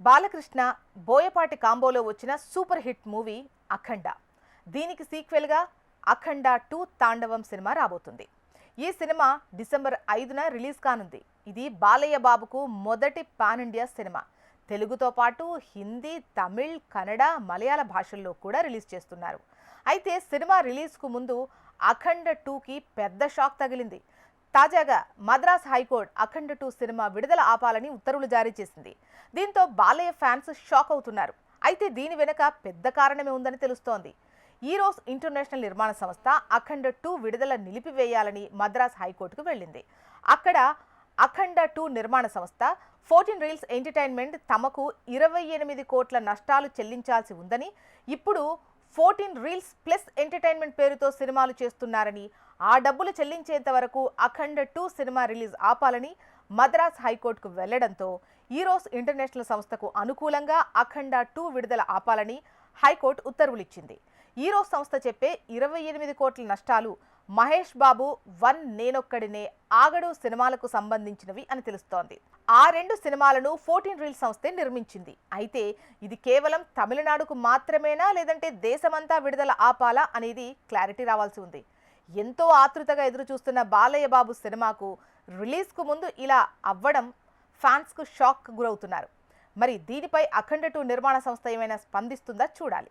బాలకృష్ణ బోయపాటి కాంబోలో వచ్చిన super hit movie అఖండ. దీనికి సీక్వెల్గా అఖండ 2 తాండవం సినిమా రాబోతుంది. ఈ సినిమా డిసెంబర్ 5న రిలీజ్ కానుంది. ఇది బాలయ్య బాబుకు మొదటి పాన్ ఇండియా సినిమా. తెలుగుతో పాటు హిందీ, తమిళ్, కన్నడ, మలయాళ భాషల్లో కూడా రిలీజ్ చేస్తున్నారు. అయితే సినిమా రిలీజ్కు ముందు అఖండ 2కి పెద్ద షాక్ తగిలింది. తాజాగా మద్రాస్ హైకోర్టు అఖండ 2 సినిమా విడుదల ఆపాలని ఉత్తర్వులు జారీ చేసింది. దీంతో బాలయ్య ఫ్యాన్స్ షాక్ అవుతున్నారు. అయితే దీని వెనుక పెద్ద కారణమే ఉందని తెలుస్తోంది. ఈరోస్ ఇంటర్నేషనల్ నిర్మాణ సంస్థ అఖండ 2 విడుదల నిలిపివేయాలని మద్రాస్ హైకోర్టుకు వెళ్ళింది. అక్కడ అఖండ 2 నిర్మాణ సంస్థ 14 రీల్స్ ఎంటర్టైన్మెంట్ తమకు 28 కోట్ల నష్టాలు చెల్లించాల్సి ఉందని, ఇప్పుడు 14 రీల్స్ ప్లస్ ఎంటర్టైన్మెంట్ పేరుతో సినిమాలు చేస్తున్నారని, ఆ డబ్బులు చెల్లించేంత వరకు అఖండ 2 సినిమా రిలీజ్ ఆపాలని మద్రాస్ హైకోర్టుకు వెళ్లడంతో ఈరోస్ ఇంటర్నేషనల్ సంస్థకు అనుకూలంగా అఖండ 2 విడుదల ఆపాలని హైకోర్టు ఉత్తర్వులు ఇచ్చింది. ఈరోస్ సంస్థ చెప్పే 28 కోట్ల నష్టాలు మహేష్ బాబు 1 నేనొక్కడినే, ఆగడు సినిమాలకు సంబంధించినవి అని తెలుస్తోంది. ఆ 2 సినిమాలను 14 రీల్స్ సంస్థే నిర్మించింది. అయితే ఇది కేవలం తమిళనాడుకు మాత్రమేనా, లేదంటే దేశమంతా విడుదల ఆపాలా అనేది క్లారిటీ రావాల్సి ఉంది. ఎంతో ఆతృతగా ఎదురు చూస్తున్న బాలయ్య బాబు సినిమాకు రిలీజ్కు ముందు ఇలా అవ్వడం ఫ్యాన్స్కు షాక్ గురవుతున్నారు. మరి దీనిపై అఖండ 2 నిర్మాణ సంస్థ ఏమైనా స్పందిస్తుందా చూడాలి.